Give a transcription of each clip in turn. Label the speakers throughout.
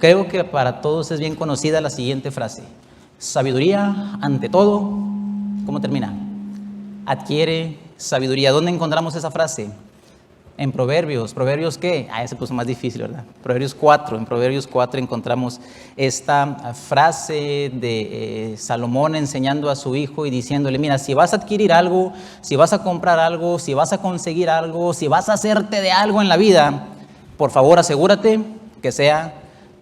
Speaker 1: creo que para todos es bien conocida la siguiente frase: sabiduría ante todo. ¿Cómo termina? Adquiere sabiduría. ¿Dónde encontramos esa frase? En Proverbios. ¿Proverbios qué? Se puso más difícil, ¿verdad? Proverbios 4. En Proverbios 4 encontramos esta frase de Salomón enseñando a su hijo y diciéndole: mira, si vas a adquirir algo, si vas a comprar algo, si vas a conseguir algo, si vas a hacerte de algo en la vida, por favor asegúrate que sea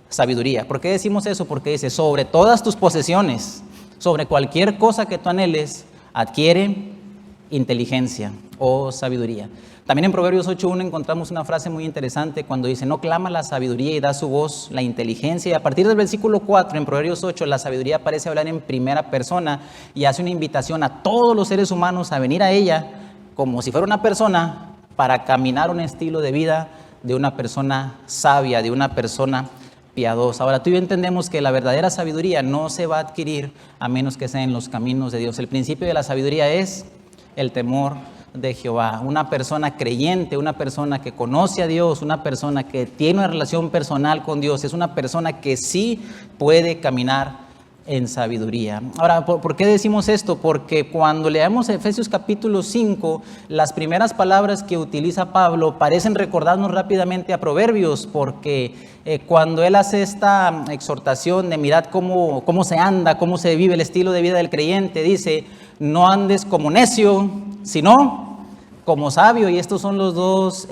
Speaker 1: sabiduría. ¿Por qué decimos eso? Porque dice: sobre todas tus posesiones, sobre cualquier cosa que tú anheles, adquiere inteligencia o sabiduría. También en Proverbios 8.1 encontramos una frase muy interesante cuando dice: no clama la sabiduría y da su voz la inteligencia. Y a partir del versículo 4 en Proverbios 8, la sabiduría parece hablar en primera persona y hace una invitación a todos los seres humanos a venir a ella como si fuera una persona, para caminar un estilo de vida de una persona sabia, de una persona piadosa. Ahora, tú y yo entendemos que la verdadera sabiduría no se va a adquirir a menos que sea en los caminos de Dios. El principio de la sabiduría es el temor de Jehová. Una persona creyente, una persona que conoce a Dios, una persona que tiene una relación personal con Dios, es una persona que sí puede caminar en sabiduría. Ahora, ¿por qué decimos esto? Porque cuando leamos Efesios capítulo 5, las primeras palabras que utiliza Pablo parecen recordarnos rápidamente a Proverbios, porque cuando él hace esta exhortación de mirad cómo se anda, cómo se vive el estilo de vida del creyente, dice: no andes como necio, sino como sabio. Y estos son los dos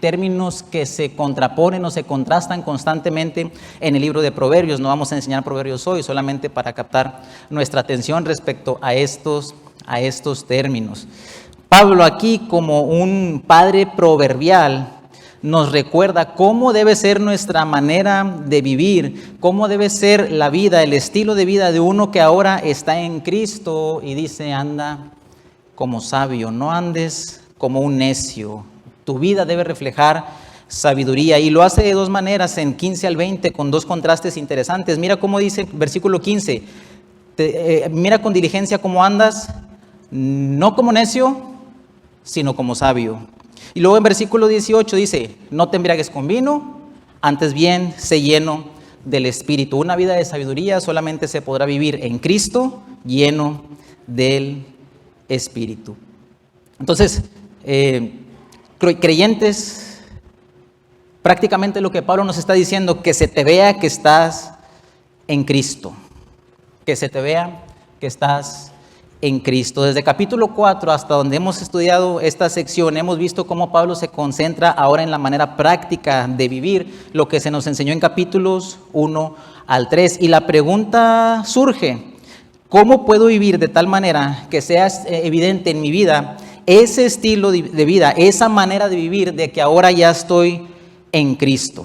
Speaker 1: términos que se contraponen o se contrastan constantemente en el libro de Proverbios. No vamos a enseñar Proverbios hoy, solamente para captar nuestra atención respecto a estos términos. Pablo aquí, como un padre proverbial, nos recuerda cómo debe ser nuestra manera de vivir, cómo debe ser la vida, el estilo de vida de uno que ahora está en Cristo, y dice: anda como sabio, no andes como un necio. Tu vida debe reflejar sabiduría, y lo hace de dos maneras en 15 al 20 con dos contrastes interesantes. Mira cómo dice versículo 15: mira con diligencia cómo andas, no como necio, sino como sabio. Y luego en versículo 18 dice: no te embriagues con vino, antes bien sé lleno del Espíritu. Una vida de sabiduría solamente se podrá vivir en Cristo, lleno del Espíritu. Entonces, creyentes, prácticamente lo que Pablo nos está diciendo: que se te vea que estás en Cristo, que se te vea que estás en Cristo. Desde capítulo 4 hasta donde hemos estudiado esta sección, hemos visto cómo Pablo se concentra ahora en la manera práctica de vivir lo que se nos enseñó en capítulos 1 al 3. Y la pregunta surge: ¿cómo puedo vivir de tal manera que sea evidente en mi vida ese estilo de vida, esa manera de vivir de que ahora ya estoy en Cristo?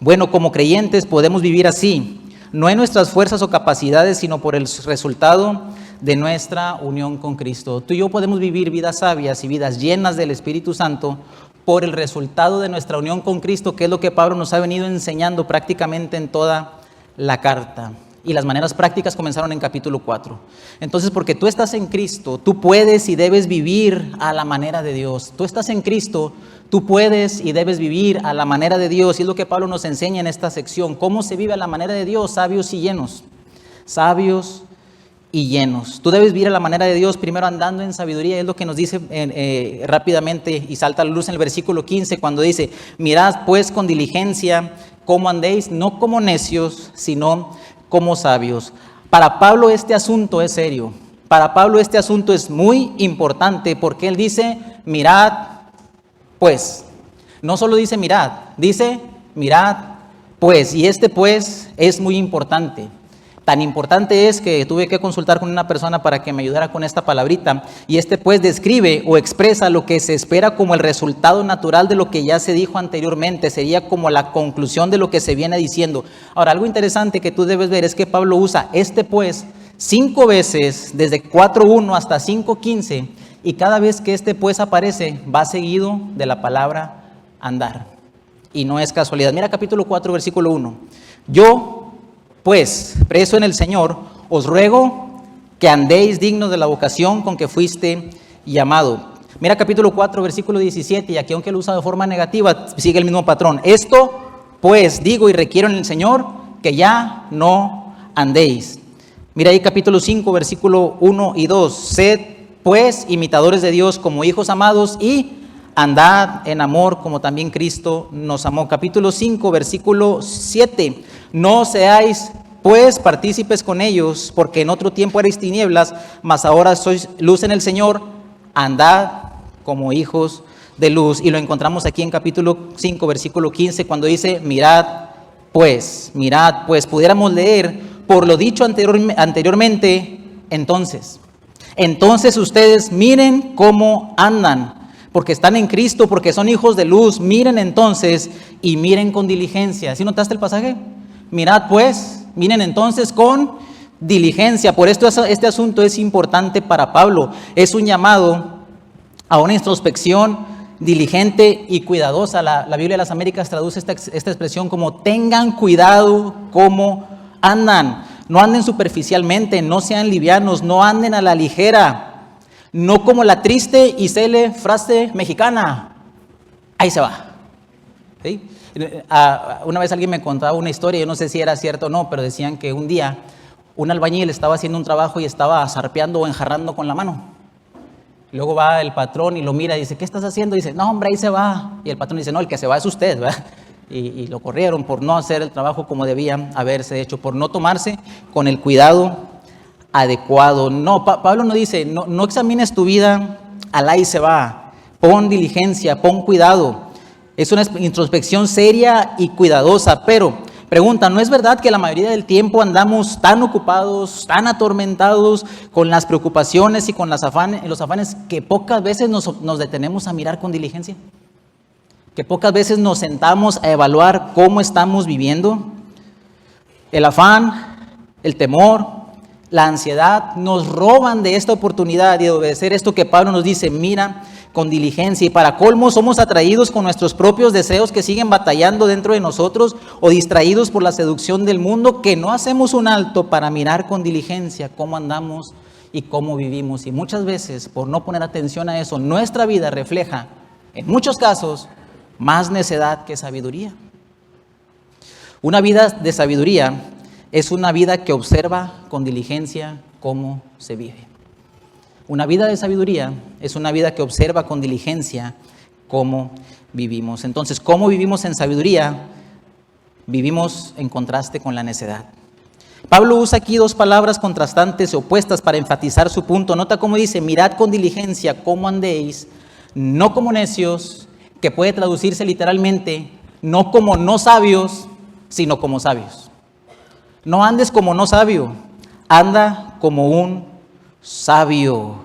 Speaker 1: Bueno, como creyentes podemos vivir así, no en nuestras fuerzas o capacidades, sino por el resultado de nuestra unión con Cristo. Tú y yo podemos vivir vidas sabias y vidas llenas del Espíritu Santo por el resultado de nuestra unión con Cristo, que es lo que Pablo nos ha venido enseñando prácticamente en toda la carta. Y las maneras prácticas comenzaron en capítulo 4. Entonces, porque tú estás en Cristo, tú puedes y debes vivir a la manera de Dios. Tú estás en Cristo, tú puedes y debes vivir a la manera de Dios. Y es lo que Pablo nos enseña en esta sección: cómo se vive a la manera de Dios, sabios y llenos. Sabios y llenos. Tú debes vivir a la manera de Dios, primero andando en sabiduría. Es lo que nos dice rápidamente y salta a la luz en el versículo 15, cuando dice: mirad pues con diligencia cómo andéis, no como necios, sino como sabios. Para Pablo este asunto es serio. Para Pablo este asunto es muy importante, porque él dice: mirad pues. No solo dice mirad, dice mirad pues. Y este pues es muy importante. Tan importante es que tuve que consultar con una persona para que me ayudara con esta palabrita. Y este pues describe o expresa lo que se espera como el resultado natural de lo que ya se dijo anteriormente. Sería como la conclusión de lo que se viene diciendo. Ahora, algo interesante que tú debes ver es que Pablo usa este pues 5 veces, desde 4.1 hasta 5.15. Y cada vez que este pues aparece, va seguido de la palabra andar. Y no es casualidad. Mira capítulo 4, versículo 1. Yo, pues, preso en el Señor, os ruego que andéis dignos de la vocación con que fuiste llamado. Mira capítulo 4, versículo 17, y aquí, aunque lo usa de forma negativa, sigue el mismo patrón. Esto pues digo y requiero en el Señor que ya no andéis. Mira ahí capítulo 5, versículo 1 y 2. Sed pues imitadores de Dios como hijos amados y andad en amor como también Cristo nos amó. Capítulo 5, versículo 7. No seáis pues partícipes con ellos, porque en otro tiempo erais tinieblas, mas ahora sois luz en el Señor. Andad como hijos de luz. Y lo encontramos aquí en capítulo 5, versículo 15, cuando dice, mirad pues, pudiéramos leer, por lo dicho anteriormente, entonces ustedes miren cómo andan, porque están en Cristo, porque son hijos de luz. Miren entonces y miren con diligencia. ¿Sí notaste el pasaje? Mirad pues, miren entonces con diligencia. Por esto este asunto es importante para Pablo. Es un llamado a una introspección diligente y cuidadosa. La Biblia de las Américas traduce esta expresión como tengan cuidado cómo andan. No anden superficialmente, no sean livianos, no anden a la ligera, no como la triste y célebre frase mexicana, ahí se va. ¿Sí? Una vez alguien me contaba una historia, yo no sé si era cierto o no, pero decían que un día un albañil estaba haciendo un trabajo y estaba zarpeando o enjarrando con la mano. Luego va el patrón y lo mira y dice, ¿qué estás haciendo? Y dice, no hombre, ahí se va. Y el patrón dice, no, el que se va es usted, ¿verdad? Y lo corrieron por no hacer el trabajo como debía haberse hecho, por no tomarse con el cuidado adecuado. No, Pablo no dice, no examines tu vida al ahí se va. Pon diligencia, pon cuidado. Es una introspección seria y cuidadosa, pero pregunta, ¿no es verdad que la mayoría del tiempo andamos tan ocupados, tan atormentados con las preocupaciones y con los afanes que pocas veces nos detenemos a mirar con diligencia? Que pocas veces nos sentamos a evaluar cómo estamos viviendo. El afán, el temor, la ansiedad nos roban de esta oportunidad de obedecer esto que Pablo nos dice, mira con diligencia. Y para colmo somos atraídos con nuestros propios deseos que siguen batallando dentro de nosotros o distraídos por la seducción del mundo, que no hacemos un alto para mirar con diligencia cómo andamos y cómo vivimos. Y muchas veces, por no poner atención a eso, nuestra vida refleja, en muchos casos, más necedad que sabiduría. Una vida de sabiduría es una vida que observa con diligencia cómo se vive. Una vida de sabiduría es una vida que observa con diligencia cómo vivimos. Entonces, ¿cómo vivimos en sabiduría? Vivimos en contraste con la necedad. Pablo usa aquí dos palabras contrastantes, opuestas, para enfatizar su punto. Nota cómo dice, mirad con diligencia cómo andéis, no como necios, que puede traducirse literalmente, no como no sabios, sino como sabios. No andes como no sabio, anda como un sabio.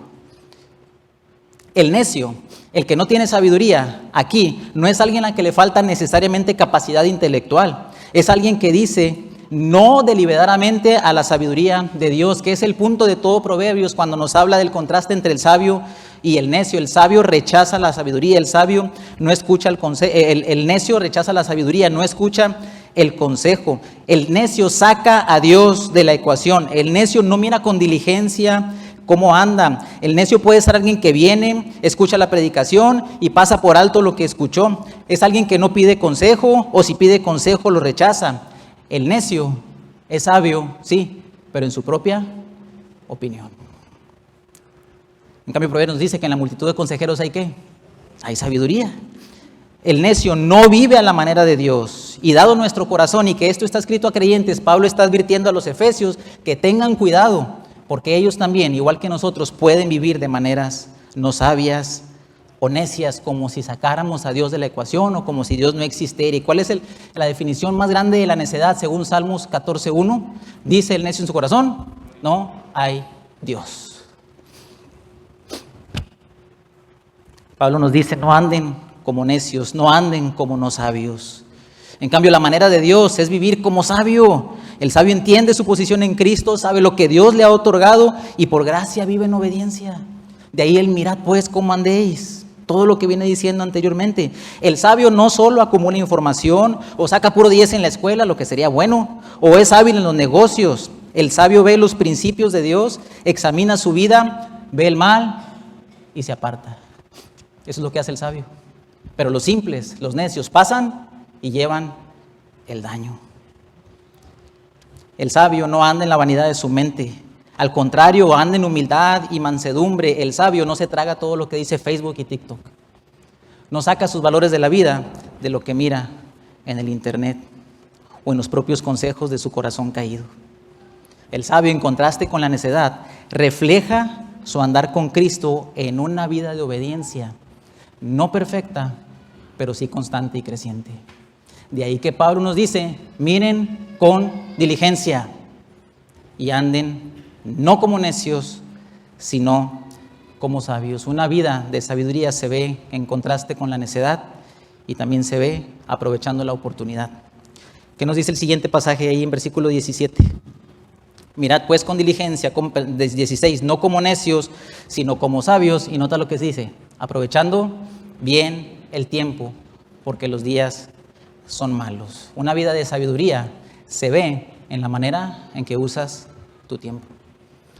Speaker 1: El necio, el que no tiene sabiduría, aquí no es alguien a que le falta necesariamente capacidad intelectual. Es alguien que dice no deliberadamente a la sabiduría de Dios, que es el punto de todo Proverbios cuando nos habla del contraste entre el sabio y el necio. El sabio rechaza la sabiduría, el sabio no escucha el consejo, el necio rechaza la sabiduría, no escucha el consejo. El necio saca a Dios de la ecuación. El necio no mira con diligencia cómo anda. El necio puede ser alguien que viene, escucha la predicación y pasa por alto lo que escuchó. Es alguien que no pide consejo, o si pide consejo lo rechaza. El necio es sabio, sí, pero en su propia opinión. En cambio, Proverbios nos dice que en la multitud de consejeros hay ¿qué? Hay sabiduría. El necio no vive a la manera de Dios. Y dado nuestro corazón y que esto está escrito a creyentes, Pablo está advirtiendo a los efesios que tengan cuidado, porque ellos también, igual que nosotros, pueden vivir de maneras no sabias o necias, como si sacáramos a Dios de la ecuación o como si Dios no existiera. ¿Y cuál es la definición más grande de la necedad según Salmos 14:1? Dice el necio en su corazón, no hay Dios. Pablo nos dice, no anden como necios, no anden como no sabios. En cambio, la manera de Dios es vivir como sabio. El sabio entiende su posición en Cristo, sabe lo que Dios le ha otorgado y por gracia vive en obediencia. De ahí el mirad pues cómo andéis. Todo lo que viene diciendo anteriormente. El sabio no solo acumula información o saca puro 10 en la escuela, lo que sería bueno, o es hábil en los negocios. El sabio ve los principios de Dios, examina su vida, ve el mal y se aparta. Eso es lo que hace el sabio. Pero los simples, los necios, pasan y llevan el daño. El sabio no anda en la vanidad de su mente. Al contrario, anda en humildad y mansedumbre. El sabio no se traga todo lo que dice Facebook y TikTok. No saca sus valores de la vida de lo que mira en el internet o en los propios consejos de su corazón caído. El sabio, en contraste con la necedad, refleja su andar con Cristo en una vida de obediencia, no perfecta, pero sí constante y creciente. De ahí que Pablo nos dice, miren con diligencia y anden no como necios, sino como sabios. Una vida de sabiduría se ve en contraste con la necedad y también se ve aprovechando la oportunidad. ¿Qué nos dice el siguiente pasaje ahí en versículo 17? Mirad pues con diligencia, 16, no como necios, sino como sabios. Y nota lo que dice, aprovechando bien el tiempo, porque los días son malos. Una vida de sabiduría se ve en la manera en que usas tu tiempo.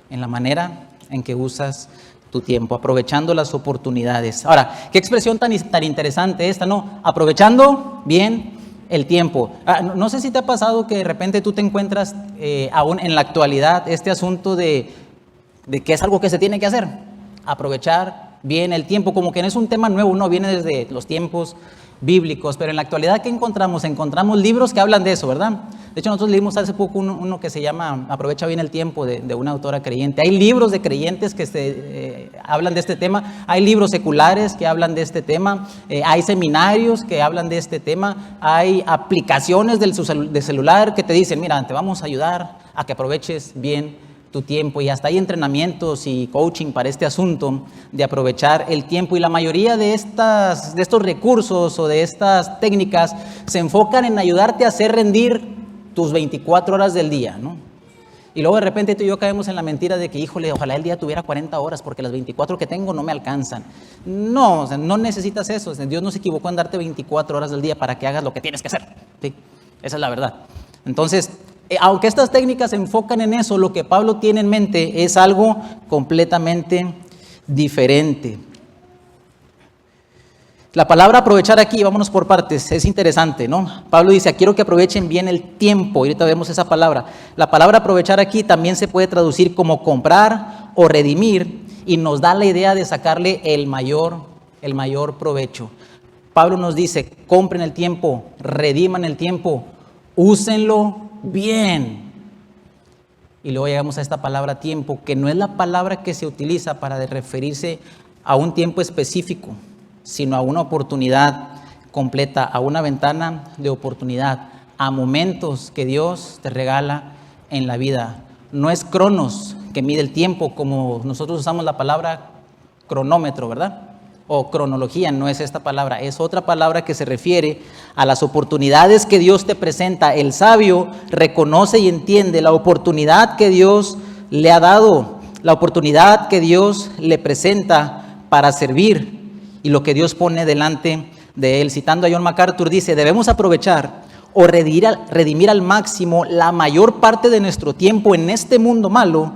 Speaker 1: En la manera en que usas tu tiempo, aprovechando las oportunidades. Ahora, qué expresión tan interesante esta, ¿no? Aprovechando bien el tiempo. No sé si te ha pasado que de repente tú te encuentras aún en la actualidad este asunto de que es algo que se tiene que hacer. Aprovechar bien el tiempo, como que no es un tema nuevo, no viene desde los tiempos bíblicos, pero en la actualidad, ¿qué encontramos? Encontramos libros que hablan de eso, ¿verdad? De hecho, nosotros leímos hace poco uno que se llama Aprovecha bien el tiempo, de una autora creyente. Hay libros de creyentes que hablan de este tema, hay libros seculares que hablan de este tema, hay seminarios que hablan de este tema, hay aplicaciones de celular que te dicen, mira, te vamos a ayudar a que aproveches bien tu tiempo, y hasta hay entrenamientos y coaching para este asunto de aprovechar el tiempo, y la mayoría de estos recursos o de estas técnicas se enfocan en ayudarte a hacer rendir tus 24 horas del día, ¿no? Y luego de repente tú y yo caemos en la mentira de que, híjole, ojalá el día tuviera 40 horas porque las 24 que tengo no me alcanzan. No, o sea, no necesitas eso. Dios no se equivocó en darte 24 horas del día para que hagas lo que tienes que hacer, ¿sí? Esa es la verdad. Entonces, aunque estas técnicas se enfocan en eso, lo que Pablo tiene en mente es algo completamente diferente. La palabra aprovechar aquí, vámonos por partes, es interesante, ¿no? Pablo dice, quiero que aprovechen bien el tiempo, y ahorita vemos esa palabra. La palabra aprovechar aquí también se puede traducir como comprar o redimir, y nos da la idea de sacarle el mayor provecho. Pablo nos dice, compren el tiempo, rediman el tiempo, úsenlo bien. Y luego llegamos a esta palabra tiempo, que no es la palabra que se utiliza para referirse a un tiempo específico, sino a una oportunidad completa, a una ventana de oportunidad, a momentos que Dios te regala en la vida. No es cronos, que mide el tiempo, como nosotros usamos la palabra cronómetro, ¿verdad? O cronología, no es esta palabra, es otra palabra que se refiere a las oportunidades que Dios te presenta. El sabio reconoce y entiende la oportunidad que Dios le ha dado, la oportunidad que Dios le presenta para servir y lo que Dios pone delante de él. Citando a John MacArthur, dice, debemos aprovechar o redimir al máximo la mayor parte de nuestro tiempo en este mundo malo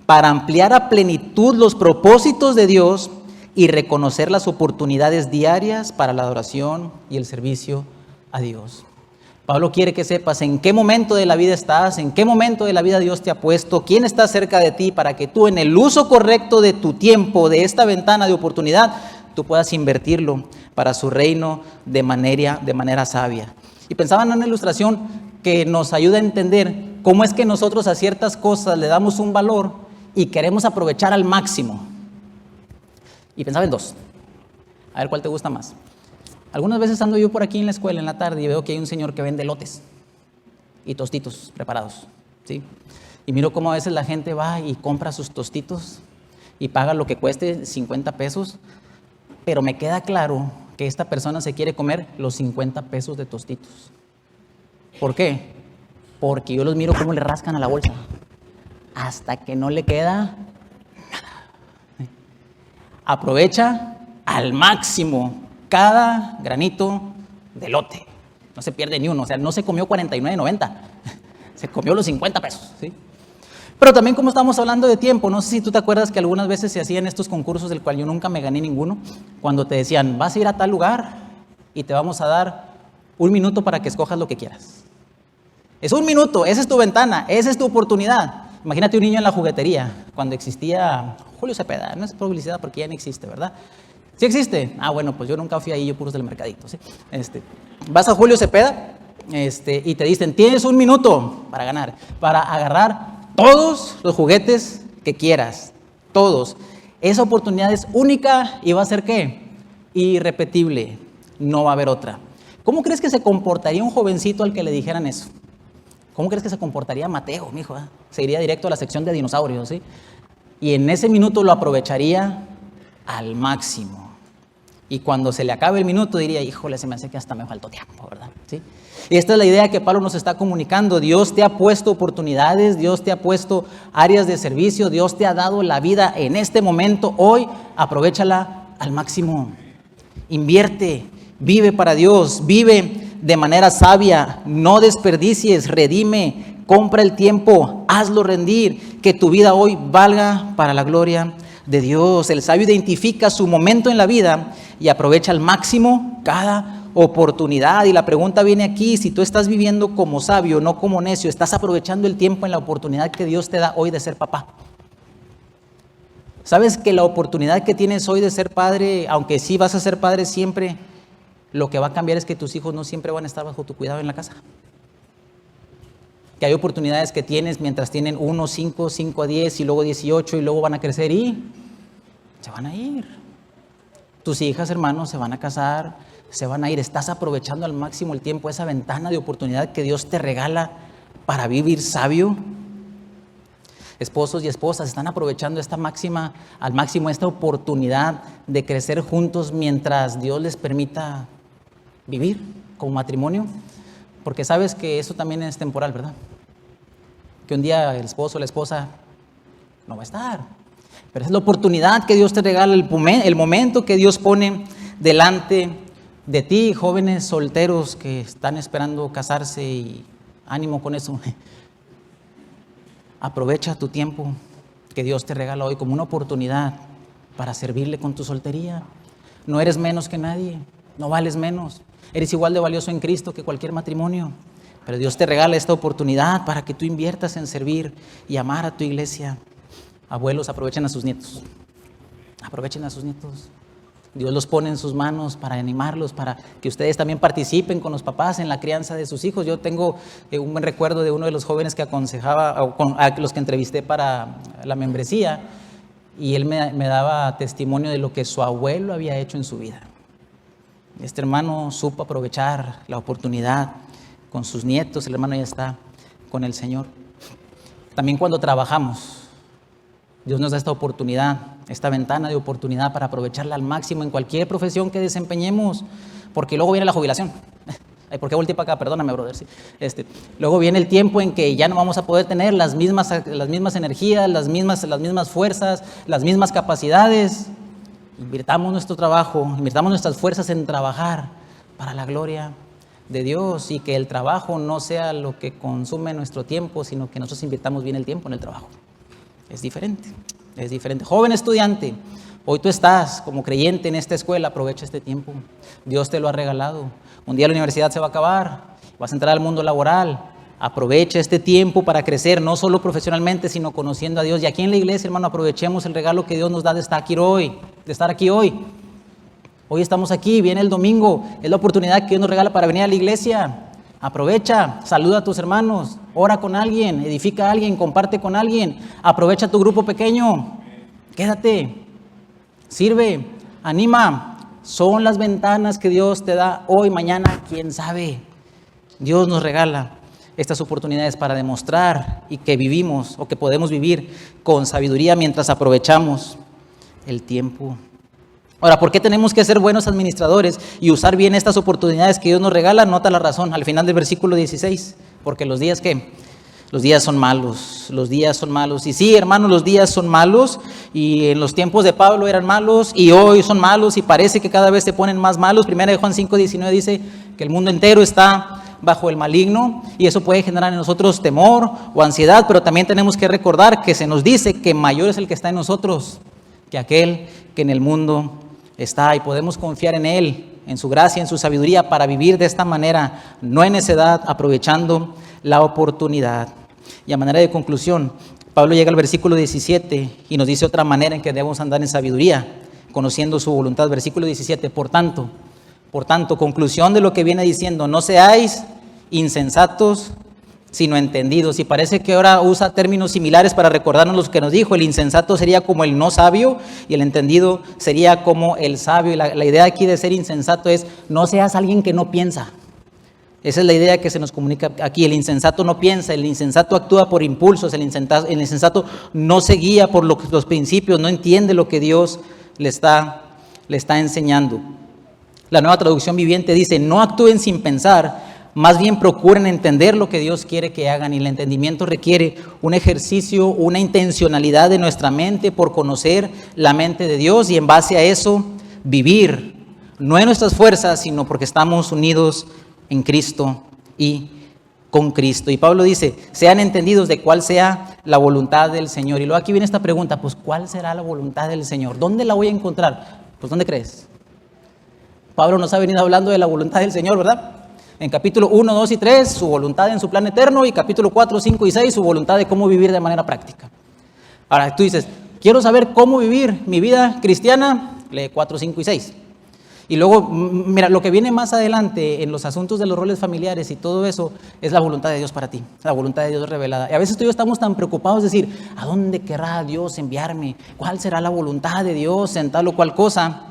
Speaker 1: para ampliar a plenitud los propósitos de Dios y reconocer las oportunidades diarias para la adoración y el servicio a Dios. Pablo quiere que sepas en qué momento de la vida estás, en qué momento de la vida Dios te ha puesto, quién está cerca de ti, para que tú en el uso correcto de tu tiempo, de esta ventana de oportunidad, tú puedas invertirlo para su reino de manera sabia. Y pensaba en una ilustración que nos ayuda a entender cómo es que nosotros a ciertas cosas le damos un valor y queremos aprovechar al máximo. Y pensaba en dos. A ver cuál te gusta más. Algunas veces ando yo por aquí en la escuela en la tarde y veo que hay un señor que vende elotes y tostitos preparados, ¿sí? Y miro cómo a veces la gente va y compra sus tostitos y paga lo que cueste, 50 pesos. Pero me queda claro que esta persona se quiere comer los 50 pesos de tostitos. ¿Por qué? Porque yo los miro cómo le rascan a la bolsa hasta que no le queda. Aprovecha al máximo cada granito de elote. No se pierde ni uno. O sea, no se comió 49.90. Se comió los 50 pesos, ¿sí? Pero también, como estamos hablando de tiempo, no sé si tú te acuerdas que algunas veces se hacían estos concursos del cual yo nunca me gané ninguno, cuando te decían, vas a ir a tal lugar y te vamos a dar 1 minuto para que escojas lo que quieras. Es 1 minuto, esa es tu ventana, esa es tu oportunidad. Imagínate un niño en la juguetería, cuando existía Julio Cepeda, no es publicidad porque ya no existe, ¿verdad? ¿Sí existe? Ah, bueno, pues yo nunca fui ahí, yo puros del mercadito, ¿sí? Vas a Julio Cepeda y te dicen, tienes 1 minuto para ganar, para agarrar todos los juguetes que quieras, todos. Esa oportunidad es única y va a ser, ¿qué? Irrepetible, no va a haber otra. ¿Cómo crees que se comportaría un jovencito al que le dijeran eso? ¿Cómo crees que se comportaría Mateo, mi hijo? Se iría directo a la sección de dinosaurios, ¿sí? Y en ese minuto lo aprovecharía al máximo. Y cuando se le acabe el minuto diría, híjole, se me hace que hasta me faltó tiempo, ¿verdad? ¿Sí? Y esta es la idea que Pablo nos está comunicando. Dios te ha puesto oportunidades, Dios te ha puesto áreas de servicio, Dios te ha dado la vida en este momento, hoy, aprovéchala al máximo. Invierte, vive para Dios, vive de manera sabia, no desperdicies, redime, compra el tiempo, hazlo rendir, que tu vida hoy valga para la gloria de Dios. El sabio identifica su momento en la vida y aprovecha al máximo cada oportunidad. Y la pregunta viene aquí, si tú estás viviendo como sabio, no como necio, ¿estás aprovechando el tiempo en la oportunidad que Dios te da hoy de ser papá? ¿Sabes que la oportunidad que tienes hoy de ser padre, aunque sí vas a ser padre siempre, lo que va a cambiar es que tus hijos no siempre van a estar bajo tu cuidado en la casa? Que hay oportunidades que tienes mientras tienen 1, 5, 5 a 10 y luego 18 y luego van a crecer y se van a ir. Tus hijas, hermanos, se van a casar, se van a ir. Estás aprovechando al máximo el tiempo, esa ventana de oportunidad que Dios te regala para vivir sabio. Esposos y esposas están aprovechando al máximo esta oportunidad de crecer juntos mientras Dios les permita vivir como matrimonio, porque sabes que eso también es temporal, ¿verdad? Que un día el esposo o la esposa no va a estar, pero es la oportunidad que Dios te regala, el momento que Dios pone delante de ti. Jóvenes solteros que están esperando casarse, y ánimo con eso. Aprovecha tu tiempo que Dios te regala hoy como una oportunidad para servirle con tu soltería. No eres menos que nadie, no vales menos. Eres igual de valioso en Cristo que cualquier matrimonio. Pero Dios te regala esta oportunidad para que tú inviertas en servir y amar a tu iglesia. Abuelos, aprovechen a sus nietos. Aprovechen a sus nietos. Dios los pone en sus manos para animarlos, para que ustedes también participen con los papás en la crianza de sus hijos. Yo tengo un buen recuerdo de uno de los jóvenes que aconsejaba, a los que entrevisté para la membresía, y él me daba testimonio de lo que su abuelo había hecho en su vida. Este hermano supo aprovechar la oportunidad con sus nietos. El hermano ya está con el Señor. También cuando trabajamos, Dios nos da esta oportunidad, esta ventana de oportunidad para aprovecharla al máximo en cualquier profesión que desempeñemos, porque luego viene la jubilación. Ay, ¿por qué volteé para acá? Perdóname, brother. Sí. Luego viene el tiempo en que ya no vamos a poder tener las mismas energías, las mismas fuerzas, las mismas capacidades. Invirtamos nuestro trabajo, invirtamos nuestras fuerzas en trabajar para la gloria de Dios, y que el trabajo no sea lo que consume nuestro tiempo, sino que nosotros invirtamos bien el tiempo en el trabajo. Es diferente, es diferente. Joven estudiante, hoy tú estás como creyente en esta escuela, aprovecha este tiempo. Dios te lo ha regalado. Un día la universidad se va a acabar, vas a entrar al mundo laboral. Aprovecha este tiempo para crecer, no solo profesionalmente, sino conociendo a Dios. Y aquí en la iglesia, hermano, aprovechemos el regalo que Dios nos da de estar aquí hoy. Hoy estamos aquí, viene el domingo, es la oportunidad que Dios nos regala para venir a la iglesia. Aprovecha, saluda a tus hermanos, ora con alguien, edifica a alguien, comparte con alguien, aprovecha tu grupo pequeño, quédate, sirve, anima. Son las ventanas que Dios te da hoy, mañana, quién sabe. Dios nos regala estas oportunidades para demostrar y que vivimos o que podemos vivir con sabiduría mientras aprovechamos el tiempo. Ahora, ¿por qué tenemos que ser buenos administradores y usar bien estas oportunidades que Dios nos regala? Nota la razón al final del versículo 16. Porque los días, ¿qué? Los días son malos, los días son malos. Y sí, hermanos, los días son malos, y en los tiempos de Pablo eran malos, y hoy son malos, y parece que cada vez se ponen más malos. Primera de Juan 5:19 dice que el mundo entero está bajo el maligno, y eso puede generar en nosotros temor o ansiedad, pero también tenemos que recordar que se nos dice que mayor es el que está en nosotros que aquel que en el mundo está, y podemos confiar en Él en su gracia, en su sabiduría, para vivir de esta manera, no en necedad, aprovechando la oportunidad. Y a manera de conclusión, Pablo llega al versículo 17 y nos dice otra manera en que debemos andar en sabiduría, conociendo su voluntad. Versículo 17, por tanto, conclusión de lo que viene diciendo, no seáis insensatos, sino entendidos. Y parece que ahora usa términos similares para recordarnos lo que nos dijo. El insensato sería como el no sabio y el entendido sería como el sabio. Y la idea aquí de ser insensato es no seas alguien que no piensa. Esa es la idea que se nos comunica aquí. El insensato no piensa, el insensato actúa por impulsos, el insensato no se guía por los principios, no entiende lo que Dios le está enseñando. La Nueva Traducción Viviente dice, no actúen sin pensar, más bien procuren entender lo que Dios quiere que hagan. Y el entendimiento requiere un ejercicio, una intencionalidad de nuestra mente por conocer la mente de Dios y en base a eso vivir, no en nuestras fuerzas, sino porque estamos unidos en Cristo y con Cristo. Y Pablo dice, sean entendidos de cuál sea la voluntad del Señor. Y luego aquí viene esta pregunta, pues ¿cuál será la voluntad del Señor? ¿Dónde la voy a encontrar? Pues ¿dónde crees? Pablo nos ha venido hablando de la voluntad del Señor, ¿verdad? En capítulo 1, 2 y 3, su voluntad en su plan eterno, y capítulo 4, 5 y 6, su voluntad de cómo vivir de manera práctica. Ahora tú dices, quiero saber cómo vivir mi vida cristiana, lee 4, 5 y 6. Y luego, mira, lo que viene más adelante en los asuntos de los roles familiares y todo eso es la voluntad de Dios para ti, la voluntad de Dios revelada. Y a veces tú y yo estamos tan preocupados de decir, ¿a dónde querrá Dios enviarme? ¿Cuál será la voluntad de Dios en tal o cual cosa?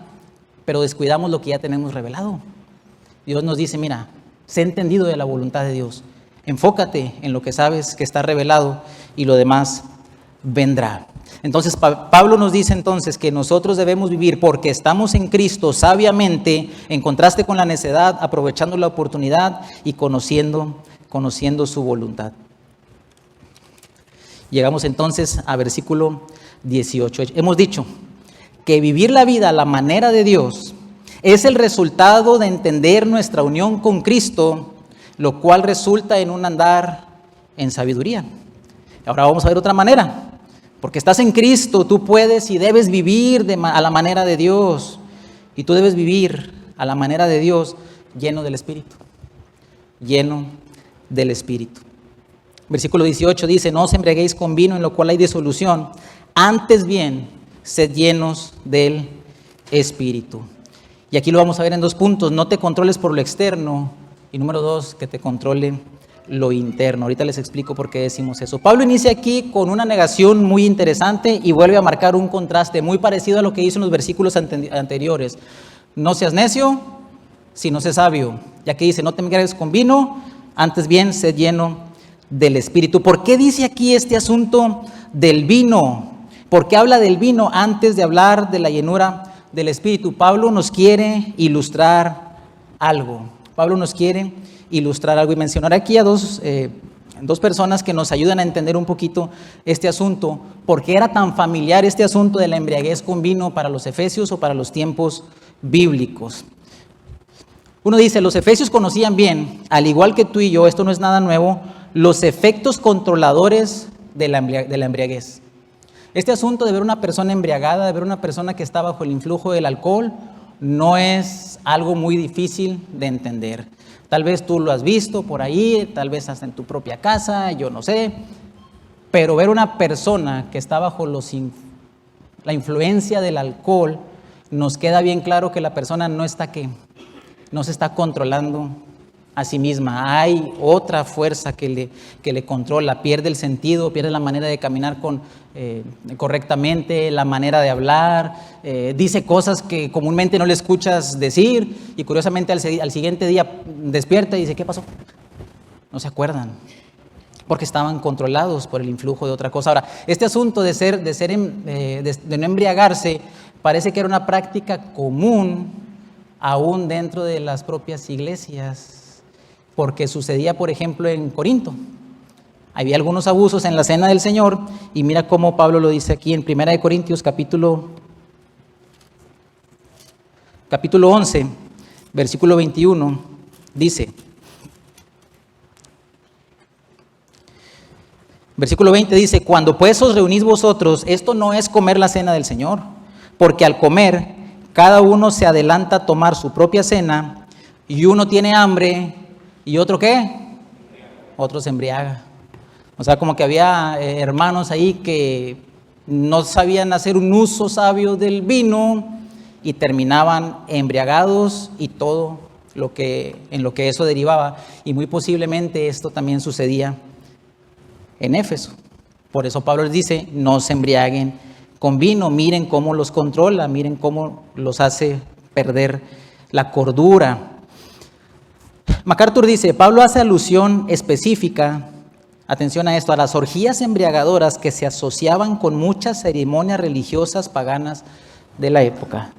Speaker 1: Pero descuidamos lo que ya tenemos revelado. Dios nos dice, mira, sé entendido de la voluntad de Dios. Enfócate en lo que sabes que está revelado y lo demás vendrá. Entonces Pablo nos dice entonces que nosotros debemos vivir porque estamos en Cristo sabiamente, en contraste con la necedad, aprovechando la oportunidad y conociendo su voluntad. Llegamos entonces a versículo 18. Hemos dicho que vivir la vida a la manera de Dios es el resultado de entender nuestra unión con Cristo, lo cual resulta en un andar en sabiduría. Ahora vamos a ver otra manera. Porque estás en Cristo, tú puedes y debes vivir a la manera de Dios. Y tú debes vivir a la manera de Dios lleno del Espíritu. Lleno del Espíritu. Versículo 18 dice, no os embriaguéis con vino en lo cual hay disolución, antes bien, sed llenos del Espíritu. Y aquí lo vamos a ver en 2 puntos. No te controles por lo externo. Y número 2, que te controle lo interno. Ahorita les explico por qué decimos eso. Pablo inicia aquí con una negación muy interesante y vuelve a marcar un contraste muy parecido a lo que hizo en los versículos anteriores. No seas necio, sino sé sabio. Ya que dice, no te embriagues con vino, antes bien, sé lleno del Espíritu. ¿Por qué dice aquí este asunto del vino? ¿Por qué habla del vino antes de hablar de la llenura del Espíritu? Pablo nos quiere ilustrar algo. Y mencionar aquí a dos personas que nos ayudan a entender un poquito este asunto. ¿Por qué era tan familiar este asunto de la embriaguez con vino para los efesios o para los tiempos bíblicos? Uno dice, los efesios conocían bien, al igual que tú y yo, esto no es nada nuevo, los efectos controladores de la embriaguez. Este asunto de ver una persona embriagada, de ver una persona que está bajo el influjo del alcohol, no es algo muy difícil de entender. Tal vez tú lo has visto por ahí, tal vez hasta en tu propia casa, yo no sé. Pero ver una persona que está bajo la influencia del alcohol, nos queda bien claro que la persona no se está controlando a sí misma. Hay otra fuerza que le controla, pierde el sentido, pierde la manera de caminar correctamente, la manera de hablar, dice cosas que comúnmente no le escuchas decir y curiosamente al siguiente día despierta y dice, ¿qué pasó? No se acuerdan, porque estaban controlados por el influjo de otra cosa. Ahora, este asunto de no embriagarse parece que era una práctica común aún dentro de las propias iglesias. Porque sucedía, por ejemplo, en Corinto. Había algunos abusos en la cena del Señor y mira cómo Pablo lo dice aquí en 1 Corintios capítulo 11, versículo 21, dice, versículo 20 dice, cuando pues os reunís vosotros, esto no es comer la cena del Señor, porque al comer, Cada uno se adelanta a tomar su propia cena y uno tiene hambre y otro ¿qué? Otro se embriaga. O sea, como que había hermanos ahí que no sabían hacer un uso sabio del vino y terminaban embriagados y todo en lo que eso derivaba. Y muy posiblemente esto también sucedía en Éfeso. Por eso Pablo les dice, no se embriaguen con vino, miren cómo los controla, miren cómo los hace perder la cordura. MacArthur dice, Pablo hace alusión específica, atención a esto, a las orgías embriagadoras que se asociaban con muchas ceremonias religiosas paganas de la época.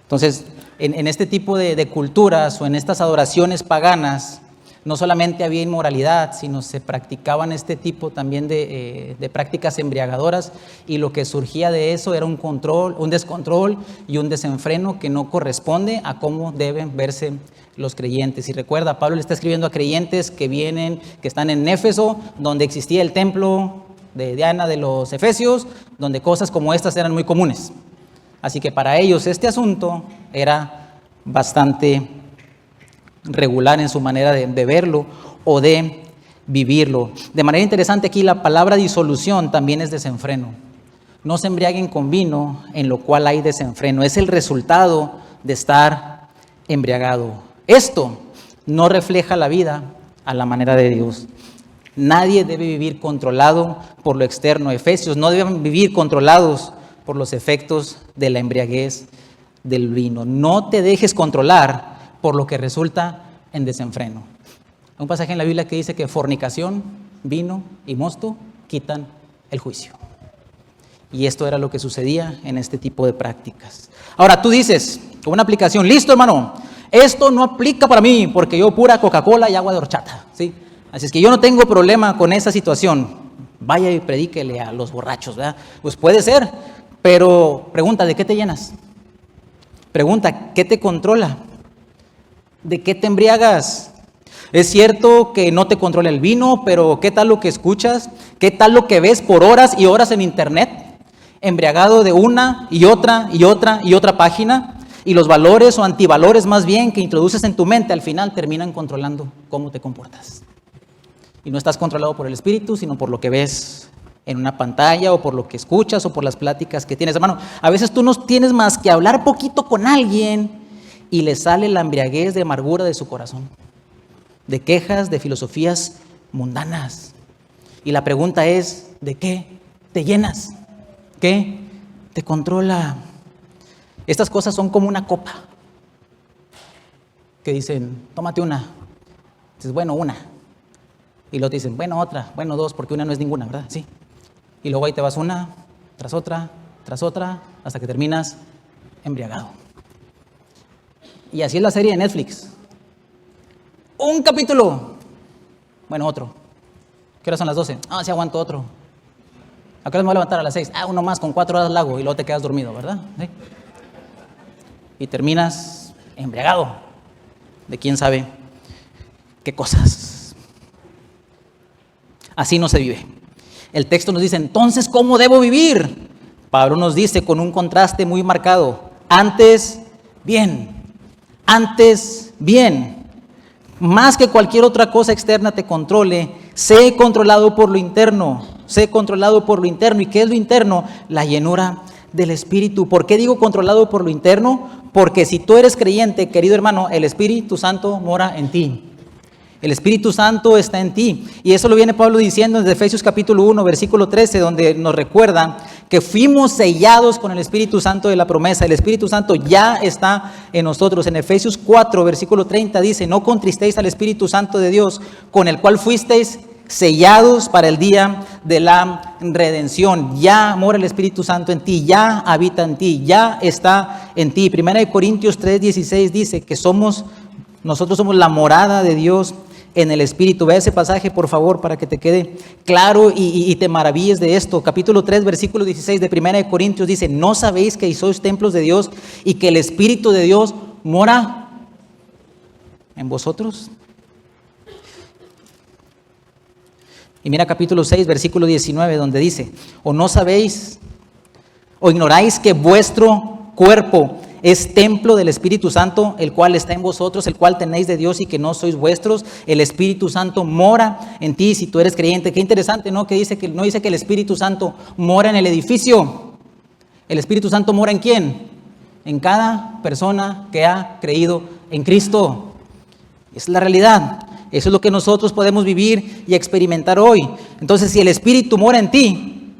Speaker 1: Entonces, en este tipo de culturas o en estas adoraciones paganas, no solamente había inmoralidad, sino se practicaban este tipo también de prácticas embriagadoras, y lo que surgía de eso era un descontrol y un desenfreno que no corresponde a cómo deben verse los creyentes. Y recuerda, Pablo le está escribiendo a creyentes que están en Éfeso, donde existía el templo de Diana de los Efesios, donde cosas como estas eran muy comunes. Así que para ellos este asunto era bastante regular en su manera de verlo o de vivirlo. De manera interesante aquí la palabra disolución también es desenfreno. No se embriaguen con vino en lo cual hay desenfreno. Es el resultado de estar embriagado. Esto no refleja la vida a la manera de Dios. Nadie debe vivir controlado por lo externo. Efesios no deben vivir controlados por los efectos de la embriaguez del vino. No te dejes controlar por lo que resulta en desenfreno. Hay un pasaje en la Biblia que dice que fornicación, vino y mosto quitan el juicio. Y esto era lo que sucedía en este tipo de prácticas. Ahora tú dices, con una aplicación, listo hermano, esto no aplica para mí porque yo pura Coca-Cola y agua de horchata, ¿sí? Así es que yo no tengo problema con esa situación. Vaya y predíquele a los borrachos, ¿verdad? Pues puede ser, pero pregunta, ¿de qué te llenas? Pregunta, ¿qué te controla? ¿De qué te embriagas? Es cierto que no te controla el vino, pero ¿qué tal lo que escuchas? ¿Qué tal lo que ves por horas y horas en internet? Embriagado de una y otra y otra y otra página. Y los valores o antivalores más bien que introduces en tu mente al final terminan controlando cómo te comportas. Y no estás controlado por el Espíritu, sino por lo que ves en una pantalla o por lo que escuchas o por las pláticas que tienes. Hermano, a veces tú no tienes más que hablar poquito con alguien y le sale la embriaguez de amargura de su corazón, de quejas, de filosofías mundanas. Y la pregunta es, ¿de qué te llenas? ¿Qué te controla? Estas cosas son como una copa que dicen, tómate una. Dices, bueno, una. Y luego te dicen, bueno, otra, bueno, dos, porque una no es ninguna, ¿verdad? Sí. Y luego ahí te vas una, tras otra, hasta que terminas embriagado. Y así es la serie de Netflix. Un capítulo. Bueno, otro. ¿Qué horas son las 12? Sí, aguanto otro. ¿A qué hora me voy a levantar? A las 6. Uno más, con 4 horas largo, y luego te quedas dormido, ¿verdad? ¿Sí? Y terminas embriagado de quién sabe qué cosas. Así no se vive. El texto nos dice, entonces, ¿cómo debo vivir? Pablo nos dice con un contraste muy marcado, antes bien, más que cualquier otra cosa externa te controle, sé controlado por lo interno. ¿Y qué es lo interno? La llenura del Espíritu. ¿Por qué digo controlado por lo interno? Porque si tú eres creyente, querido hermano, el Espíritu Santo mora en ti. El Espíritu Santo está en ti. Y eso lo viene Pablo diciendo en Efesios capítulo 1, versículo 13, donde nos recuerda que fuimos sellados con el Espíritu Santo de la promesa. El Espíritu Santo ya está en nosotros. En Efesios 4, versículo 30 dice, no contristéis al Espíritu Santo de Dios, con el cual fuisteis sellados para el día de la redención. Ya mora el Espíritu Santo en ti, ya habita en ti, ya está en ti. Primera de Corintios 3:16 dice que nosotros somos la morada de Dios en el Espíritu. Ve ese pasaje, por favor, para que te quede claro y te maravilles de esto. Capítulo 3, versículo 16 de Primera de Corintios dice, ¿no sabéis que sois templos de Dios y que el Espíritu de Dios mora en vosotros? Y mira capítulo 6, versículo 19, donde dice, ¿o no sabéis o ignoráis que vuestro cuerpo es templo del Espíritu Santo, el cual está en vosotros, el cual tenéis de Dios y que no sois vuestros. El Espíritu Santo mora en ti si tú eres creyente. Qué interesante, ¿no? Que no dice que el Espíritu Santo mora en el edificio. ¿El Espíritu Santo mora en quién? En cada persona que ha creído en Cristo. Esa es la realidad. Eso es lo que nosotros podemos vivir y experimentar hoy. Entonces, si el Espíritu mora en ti,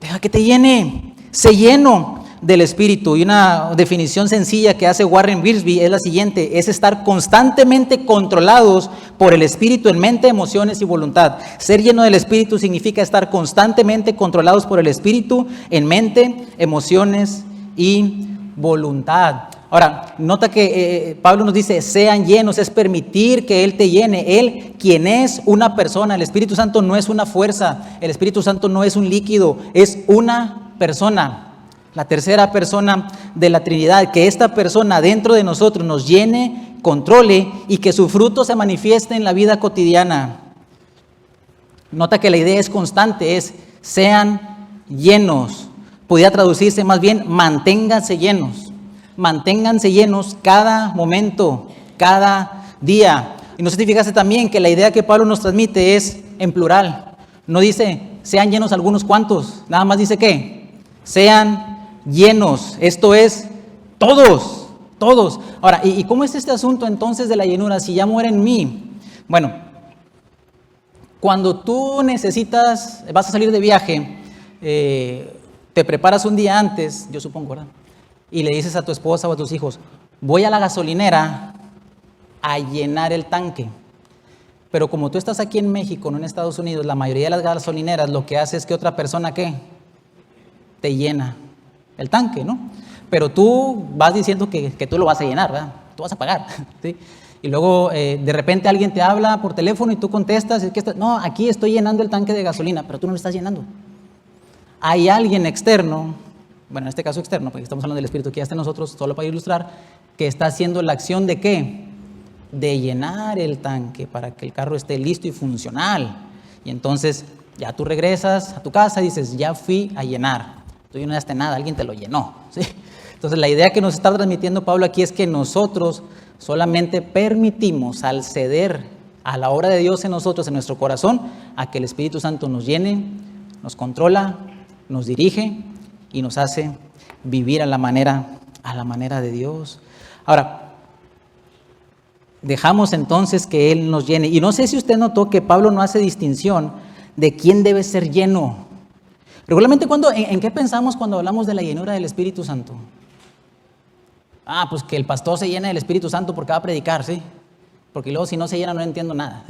Speaker 1: deja que te llene. Sé lleno del Espíritu. Y una definición sencilla que hace Warren Wiersbe es la siguiente: es estar constantemente controlados por el Espíritu en mente, emociones y voluntad. Ser lleno del Espíritu significa estar constantemente controlados por el Espíritu en mente, emociones y voluntad. Ahora, nota que Pablo nos dice, sean llenos, es permitir que Él te llene. Él, quien es una persona. El Espíritu Santo no es una fuerza, el Espíritu Santo no es un líquido, es una persona. La tercera persona de la Trinidad, que esta persona dentro de nosotros nos llene, controle y que su fruto se manifieste en la vida cotidiana. Nota que la idea es constante, es sean llenos. Podría traducirse más bien, manténganse llenos. Manténganse llenos cada momento, cada día. Y no sé si fijaste también que la idea que Pablo nos transmite es en plural. No dice, sean llenos algunos cuantos. Nada más dice que sean llenos. Esto es todos, todos. Ahora, ¿y cómo es este asunto entonces de la llenura? Si ya muere en mí. Bueno, cuando tú vas a salir de viaje, te preparas un día antes, yo supongo, ¿verdad? Y le dices a tu esposa o a tus hijos, voy a la gasolinera a llenar el tanque. Pero como tú estás aquí en México, no en Estados Unidos, la mayoría de las gasolineras lo que hace es que otra persona, ¿qué? Te llena el tanque, ¿no? Pero tú vas diciendo que tú lo vas a llenar, ¿verdad? Tú vas a pagar, ¿sí? Y luego de repente alguien te habla por teléfono y tú contestas, no, aquí estoy llenando el tanque de gasolina, pero tú no lo estás llenando. Hay alguien externo, bueno, en este caso externo, porque estamos hablando del Espíritu que ya está en nosotros, solo para ilustrar, que está haciendo la acción de ¿qué? De llenar el tanque para que el carro esté listo y funcional. Y entonces ya tú regresas a tu casa y dices, ya fui a llenar. Tú no llenaste nada, alguien te lo llenó, ¿sí? Entonces la idea que nos está transmitiendo Pablo aquí es que nosotros solamente permitimos al ceder a la obra de Dios en nosotros, en nuestro corazón, a que el Espíritu Santo nos llene, nos controla, nos dirige y nos hace vivir a la manera de Dios. Ahora, dejamos entonces que Él nos llene. Y no sé si usted notó que Pablo no hace distinción de quién debe ser lleno. Regularmente, ¿en qué pensamos cuando hablamos de la llenura del Espíritu Santo? Pues que el pastor se llene del Espíritu Santo porque va a predicar, ¿sí? Porque luego si no se llena no entiendo nada.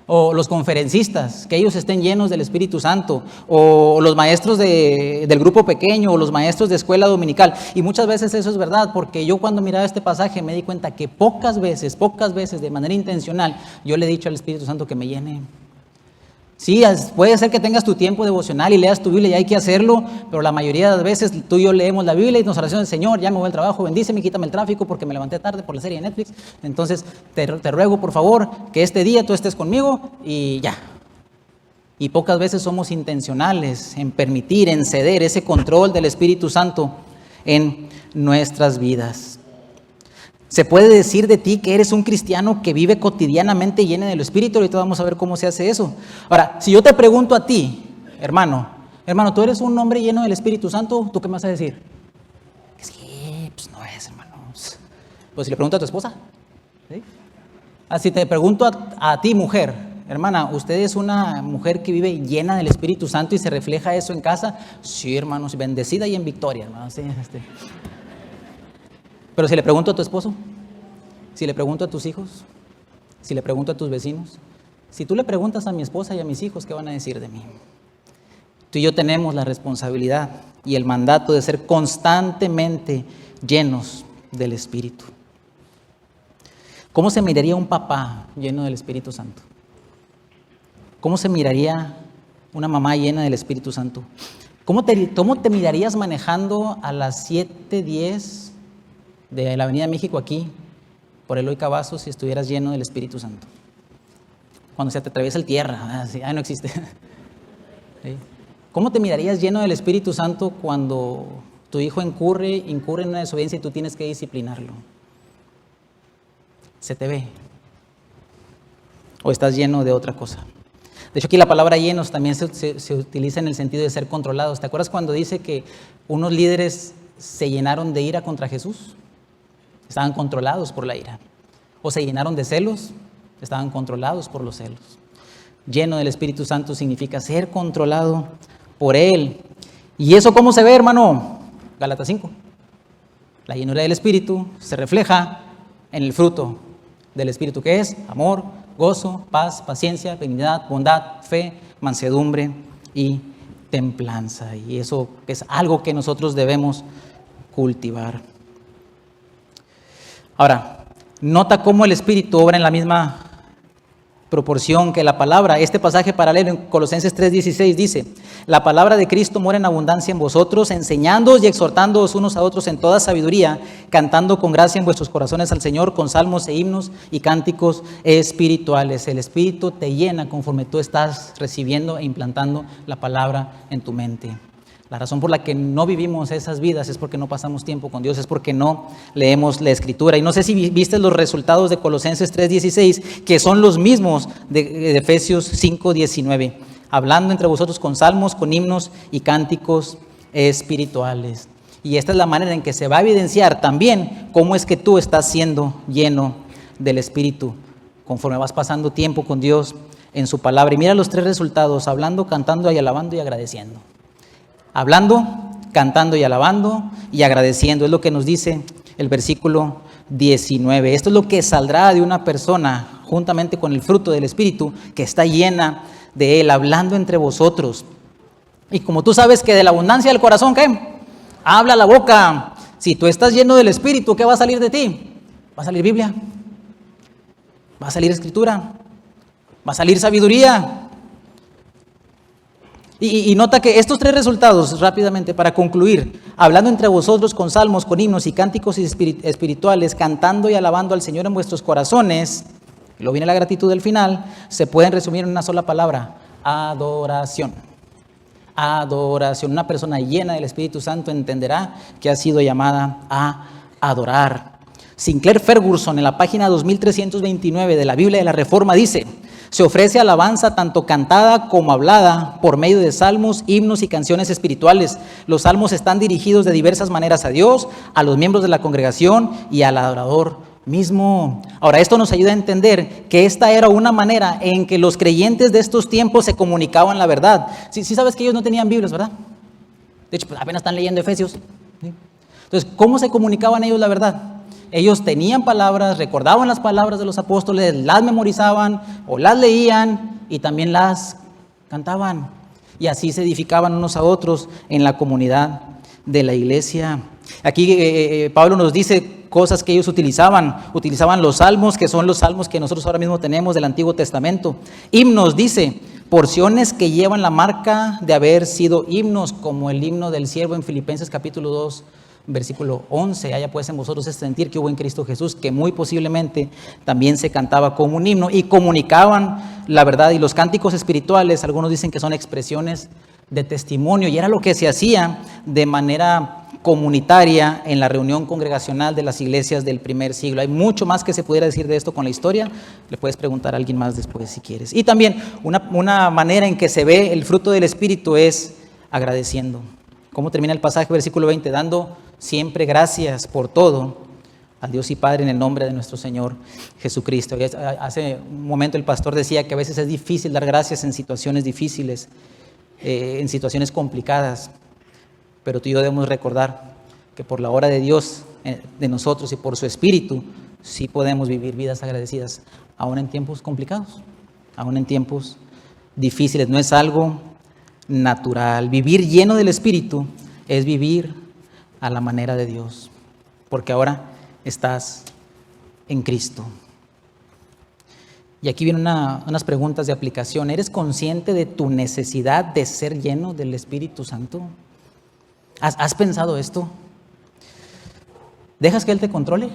Speaker 1: O los conferencistas, que ellos estén llenos del Espíritu Santo, o los maestros del grupo pequeño, o los maestros de escuela dominical. Y muchas veces eso es verdad, porque yo cuando miraba este pasaje me di cuenta que pocas veces, de manera intencional, yo le he dicho al Espíritu Santo que me llene. Sí, puede ser que tengas tu tiempo devocional y leas tu Biblia y hay que hacerlo, pero la mayoría de las veces tú y yo leemos la Biblia y nos oraciones, Señor, ya me voy al trabajo, bendíceme, quítame el tráfico porque me levanté tarde por la serie de Netflix. Entonces te ruego por favor que este día tú estés conmigo y ya. Y pocas veces somos intencionales en permitir, en ceder ese control del Espíritu Santo en nuestras vidas. Se puede decir de ti que eres un cristiano que vive cotidianamente lleno del Espíritu. Ahorita vamos a ver cómo se hace eso. Ahora, si yo te pregunto a ti, hermano, ¿tú eres un hombre lleno del Espíritu Santo? ¿Tú qué me vas a decir? Es que, pues no es, hermanos. Pues si le pregunto a tu esposa, ¿sí? Si te pregunto a ti, mujer, hermana, ¿usted es una mujer que vive llena del Espíritu Santo y se refleja eso en casa? Sí, hermanos, bendecida y en victoria, hermanos. Sí, Pero si le pregunto a tu esposo, si le pregunto a tus hijos, si le pregunto a tus vecinos, si tú le preguntas a mi esposa y a mis hijos, ¿qué van a decir de mí? Tú y yo tenemos la responsabilidad y el mandato de ser constantemente llenos del Espíritu. ¿Cómo se miraría un papá lleno del Espíritu Santo? ¿Cómo se miraría una mamá llena del Espíritu Santo? ¿Cómo te mirarías manejando a las 7:10 de la Avenida México aquí, por Eloy Cavazos, si estuvieras lleno del Espíritu Santo? Cuando se te atraviesa el tierra, no existe. ¿Sí? ¿Cómo te mirarías lleno del Espíritu Santo cuando Tu hijo incurre en una desobediencia y tú tienes que disciplinarlo. Se te ve. O estás lleno de otra cosa. De hecho, aquí la palabra llenos también se utiliza en el sentido de ser controlados. ¿Te acuerdas cuando dice que unos líderes se llenaron de ira contra Jesús? Estaban controlados por la ira. O se llenaron de celos, estaban controlados por los celos. Lleno del Espíritu Santo significa ser controlado por Él. ¿Y eso cómo se ve, hermano? Gálatas 5. La llenura del Espíritu se refleja en el fruto del Espíritu, que es amor, gozo, paz, paciencia, benignidad, bondad, fe, mansedumbre y templanza. Y eso es algo que nosotros debemos cultivar. Ahora, nota cómo el Espíritu obra en la misma proporción que la palabra. Este pasaje paralelo en Colosenses 3:16 dice: la palabra de Cristo mora en abundancia en vosotros, enseñándoos y exhortándoos unos a otros en toda sabiduría, cantando con gracia en vuestros corazones al Señor con salmos e himnos y cánticos espirituales. El Espíritu te llena conforme tú estás recibiendo e implantando la palabra en tu mente. La razón por la que no vivimos esas vidas es porque no pasamos tiempo con Dios, es porque no leemos la Escritura. Y no sé si viste los resultados de Colosenses 3:16, que son los mismos de Efesios 5:19, hablando entre vosotros con salmos, con himnos y cánticos espirituales. Y esta es la manera en que se va a evidenciar también cómo es que tú estás siendo lleno del Espíritu, conforme vas pasando tiempo con Dios en su palabra. Y mira los tres resultados: hablando, cantando y alabando y agradeciendo. Hablando, cantando y alabando y agradeciendo. Es lo que nos dice el versículo 19. Esto es lo que saldrá de una persona juntamente con el fruto del Espíritu que está llena de Él, hablando entre vosotros. Y como tú sabes que de la abundancia del corazón, ¿qué? Habla la boca. Si tú estás lleno del Espíritu, ¿qué va a salir de ti? Va a salir Biblia, va a salir Escritura, va a salir sabiduría. Y nota que estos tres resultados, rápidamente para concluir: hablando entre vosotros con salmos, con himnos y cánticos espirituales, cantando y alabando al Señor en vuestros corazones, y luego viene la gratitud del final, se pueden resumir en una sola palabra: adoración. Adoración. Una persona llena del Espíritu Santo entenderá que ha sido llamada a adorar. Sinclair Ferguson, en la página 2329 de la Biblia de la Reforma, dice: se ofrece alabanza tanto cantada como hablada por medio de salmos, himnos y canciones espirituales. Los salmos están dirigidos de diversas maneras a Dios, a los miembros de la congregación y al adorador mismo. Ahora, esto nos ayuda a entender que esta era una manera en que los creyentes de estos tiempos se comunicaban la verdad. Sí sabes que ellos no tenían Biblias, ¿verdad? De hecho, pues apenas están leyendo Efesios. ¿Sí? Entonces, ¿cómo se comunicaban ellos la verdad? Ellos tenían palabras, recordaban las palabras de los apóstoles, las memorizaban o las leían y también las cantaban. Y así se edificaban unos a otros en la comunidad de la iglesia. Aquí Pablo nos dice cosas que ellos utilizaban. Utilizaban los salmos, que son los salmos que nosotros ahora mismo tenemos del Antiguo Testamento. Himnos, dice, porciones que llevan la marca de haber sido himnos, como el himno del siervo en Filipenses capítulo 2. Versículo 11, haya pues en vosotros ese sentir que hubo en Cristo Jesús, que muy posiblemente también se cantaba como un himno y comunicaban la verdad. Y los cánticos espirituales, algunos dicen que son expresiones de testimonio, y era lo que se hacía de manera comunitaria en la reunión congregacional de las iglesias del primer siglo. Hay mucho más que se pudiera decir de esto con la historia, le puedes preguntar a alguien más después si quieres. Y también una manera en que se ve el fruto del Espíritu es agradeciendo. ¿Cómo termina el pasaje? Versículo 20, dando siempre gracias por todo a Dios y Padre en el nombre de nuestro Señor Jesucristo. Hace un momento el pastor decía que a veces es difícil dar gracias en situaciones difíciles, en situaciones complicadas, pero tú y yo debemos recordar que por la obra de Dios de nosotros y por su Espíritu sí podemos vivir vidas agradecidas, aún en tiempos complicados, aún en tiempos difíciles. No es algo natural. Vivir lleno del Espíritu es vivir a la manera de Dios, porque ahora estás en Cristo. Y aquí vienen unas preguntas de aplicación. ¿Eres consciente de tu necesidad de ser lleno del Espíritu Santo? ¿Has pensado esto? ¿Dejas que Él te controle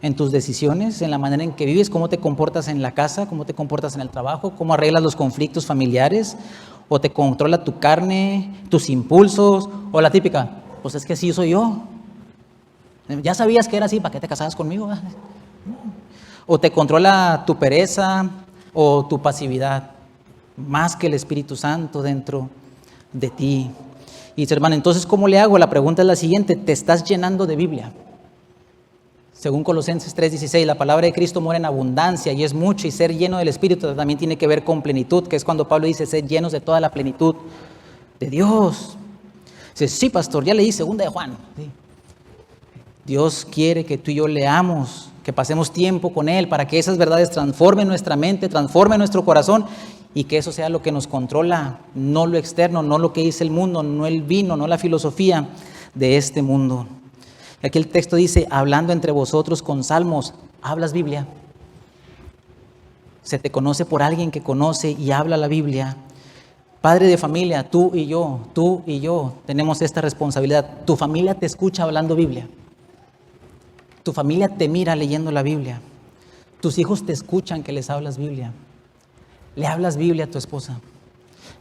Speaker 1: en tus decisiones, en la manera en que vives, cómo te comportas en la casa, cómo te comportas en el trabajo, cómo arreglas los conflictos familiares? ¿O te controla tu carne, tus impulsos, o la típica, Pues es que así soy yo. Ya sabías que era así, ¿para qué te casabas conmigo? O te controla tu pereza o tu pasividad, más que el Espíritu Santo dentro de ti. Y dice, hermano, entonces, ¿cómo le hago? La pregunta es la siguiente: ¿te estás llenando de Biblia? Según Colosenses 3:16, la palabra de Cristo mora en abundancia y es mucho, y ser lleno del Espíritu también tiene que ver con plenitud, que es cuando Pablo dice, ser llenos de toda la plenitud de Dios. Dice, sí, pastor, ya leí 2 de Juan. Sí. Dios quiere que tú y yo leamos, que pasemos tiempo con Él, para que esas verdades transformen nuestra mente, transformen nuestro corazón, y que eso sea lo que nos controla, no lo externo, no lo que dice el mundo, no el vino, no la filosofía de este mundo. Aquí el texto dice, hablando entre vosotros con salmos. ¿Hablas Biblia? ¿Se te conoce por alguien que conoce y habla la Biblia? Padre de familia, tú y yo tenemos esta responsabilidad. Tu familia te escucha hablando Biblia. Tu familia te mira leyendo la Biblia. Tus hijos te escuchan que les hablas Biblia. Le hablas Biblia a tu esposa.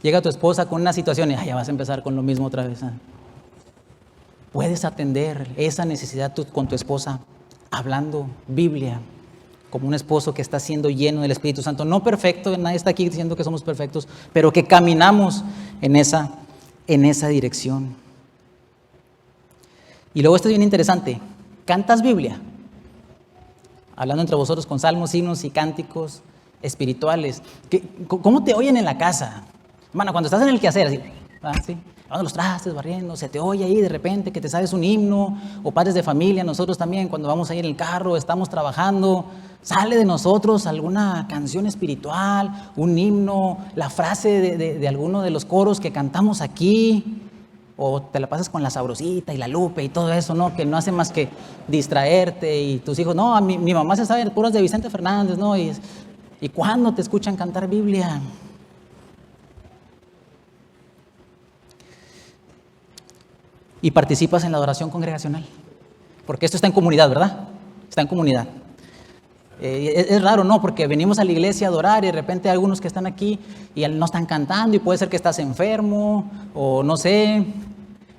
Speaker 1: Llega tu esposa con una situación y ya vas a empezar con lo mismo otra vez. Puedes atender esa necesidad con tu esposa hablando Biblia, como un esposo que está siendo lleno del Espíritu Santo. No perfecto, nadie está aquí diciendo que somos perfectos, pero que caminamos en esa dirección. Y luego esto es bien interesante. ¿Cantas Biblia? Hablando entre vosotros con salmos, himnos y cánticos espirituales. ¿Cómo te oyen en la casa? Hermano, cuando estás en el quehacer, así, lavando los trastes, barriendo, se te oye ahí de repente que te sabes un himno, o padres de familia, nosotros también, cuando vamos ahí en el carro, estamos trabajando, sale de nosotros alguna canción espiritual, un himno, la frase de alguno de los coros que cantamos aquí, o te la pasas con la Sabrosita y la Lupe y todo eso, ¿no? Que no hace más que distraerte, y tus hijos, no, mi mamá se sabe puras de Vicente Fernández, ¿no? ¿Y cuándo te escuchan cantar Biblia? Y participas en la adoración congregacional, porque esto está en comunidad, ¿verdad? Está en comunidad. Es raro, ¿no? Porque venimos a la iglesia a adorar y de repente hay algunos que están aquí y no están cantando, y puede ser que estás enfermo o no sé,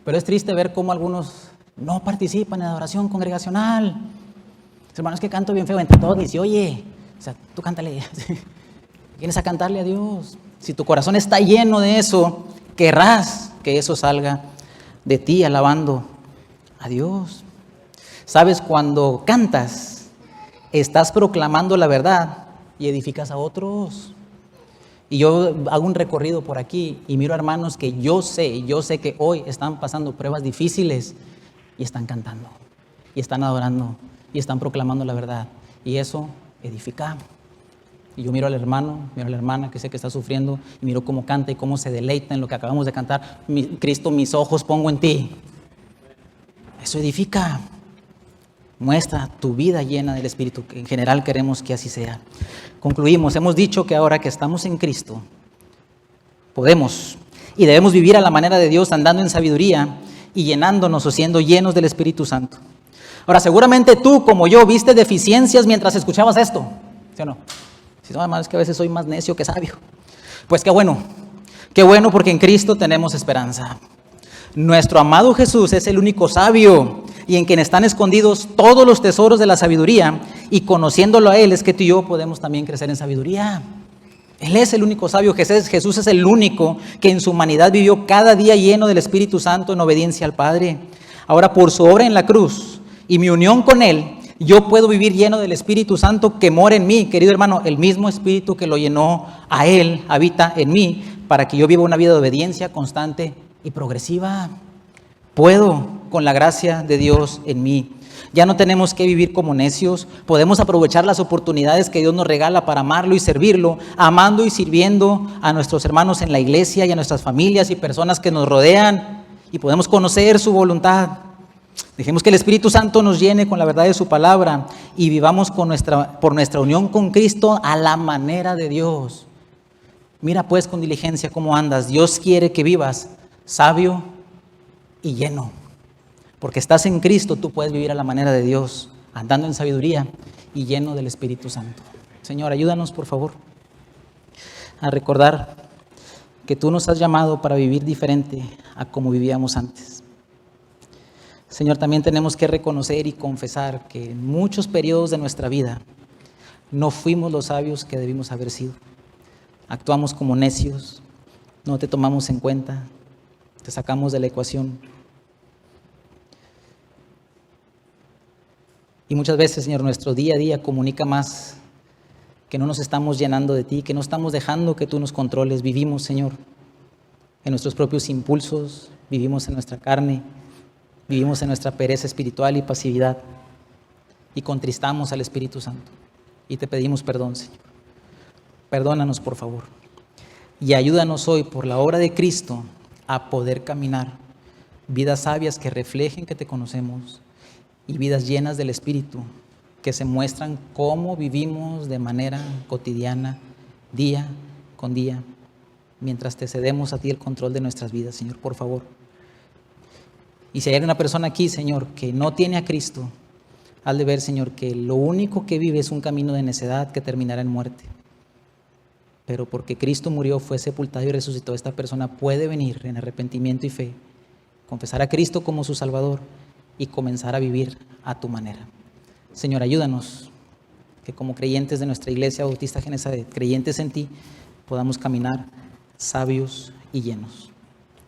Speaker 1: pero es triste ver cómo algunos no participan en la adoración congregacional. Hermanos, que canto bien feo, entre todos dice, oye, o sea, tú cántale. Vienes a cantarle a Dios. Si tu corazón está lleno de eso, querrás que eso salga de ti, alabando a Dios. ¿Sabes? Cuando cantas, estás proclamando la verdad y edificas a otros. Y yo hago un recorrido por aquí y miro a hermanos que yo sé que hoy están pasando pruebas difíciles y están cantando, y están adorando, y están proclamando la verdad. Y eso edifica. Y yo miro al hermano, miro a la hermana que sé que está sufriendo, y miro cómo canta y cómo se deleita en lo que acabamos de cantar. Cristo, mis ojos pongo en ti. Eso edifica. Muestra tu vida llena del Espíritu, que en general queremos que así sea. Concluimos, hemos dicho que ahora que estamos en Cristo, podemos y debemos vivir a la manera de Dios, andando en sabiduría y llenándonos o siendo llenos del Espíritu Santo. Ahora, seguramente tú, como yo, viste deficiencias mientras escuchabas esto, ¿sí o no? Si no, hermano, es que a veces soy más necio que sabio. Pues qué bueno porque en Cristo tenemos esperanza. Nuestro amado Jesús es el único sabio, y en quien están escondidos todos los tesoros de la sabiduría, y conociéndolo a Él es que tú y yo podemos también crecer en sabiduría. Él es el único sabio. Jesús es el único que en su humanidad vivió cada día lleno del Espíritu Santo en obediencia al Padre. Ahora, por su obra en la cruz y mi unión con Él, yo puedo vivir lleno del Espíritu Santo que mora en mí. Querido hermano, el mismo Espíritu que lo llenó a Él habita en mí, para que yo viva una vida de obediencia constante y progresiva. Puedo, con la gracia de Dios en mí. Ya no tenemos que vivir como necios. Podemos aprovechar las oportunidades que Dios nos regala para amarlo y servirlo, amando y sirviendo a nuestros hermanos en la iglesia y a nuestras familias y personas que nos rodean, y podemos conocer su voluntad. Dejemos que el Espíritu Santo nos llene con la verdad de su palabra y vivamos por nuestra unión con Cristo a la manera de Dios. Mira pues con diligencia cómo andas. Dios quiere que vivas sabio y lleno. Porque estás en Cristo, tú puedes vivir a la manera de Dios, andando en sabiduría y lleno del Espíritu Santo. Señor, ayúdanos por favor a recordar que tú nos has llamado para vivir diferente a como vivíamos antes. Señor, también tenemos que reconocer y confesar que en muchos periodos de nuestra vida no fuimos los sabios que debimos haber sido. Actuamos como necios, no te tomamos en cuenta, te sacamos de la ecuación. Y muchas veces, Señor, nuestro día a día comunica más que no nos estamos llenando de ti, que no estamos dejando que tú nos controles. Vivimos, Señor, en nuestros propios impulsos, vivimos en nuestra carne, vivimos en nuestra pereza espiritual y pasividad y contristamos al Espíritu Santo. Y te pedimos perdón, Señor. Perdónanos, por favor. Y ayúdanos hoy, por la obra de Cristo, a poder caminar vidas sabias que reflejen que te conocemos y vidas llenas del Espíritu, que se muestran cómo vivimos de manera cotidiana, día con día, mientras te cedemos a ti el control de nuestras vidas, Señor, por favor. Y si hay una persona aquí, Señor, que no tiene a Cristo, haz de ver, Señor, que lo único que vive es un camino de necedad que terminará en muerte. Pero porque Cristo murió, fue sepultado y resucitó, esta persona puede venir en arrepentimiento y fe, confesar a Cristo como su Salvador y comenzar a vivir a tu manera. Señor, ayúdanos, que como creyentes de nuestra Iglesia Bautista Genesaret, creyentes en ti, podamos caminar sabios y llenos.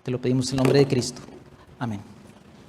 Speaker 1: Te lo pedimos en el nombre de Cristo. Amén.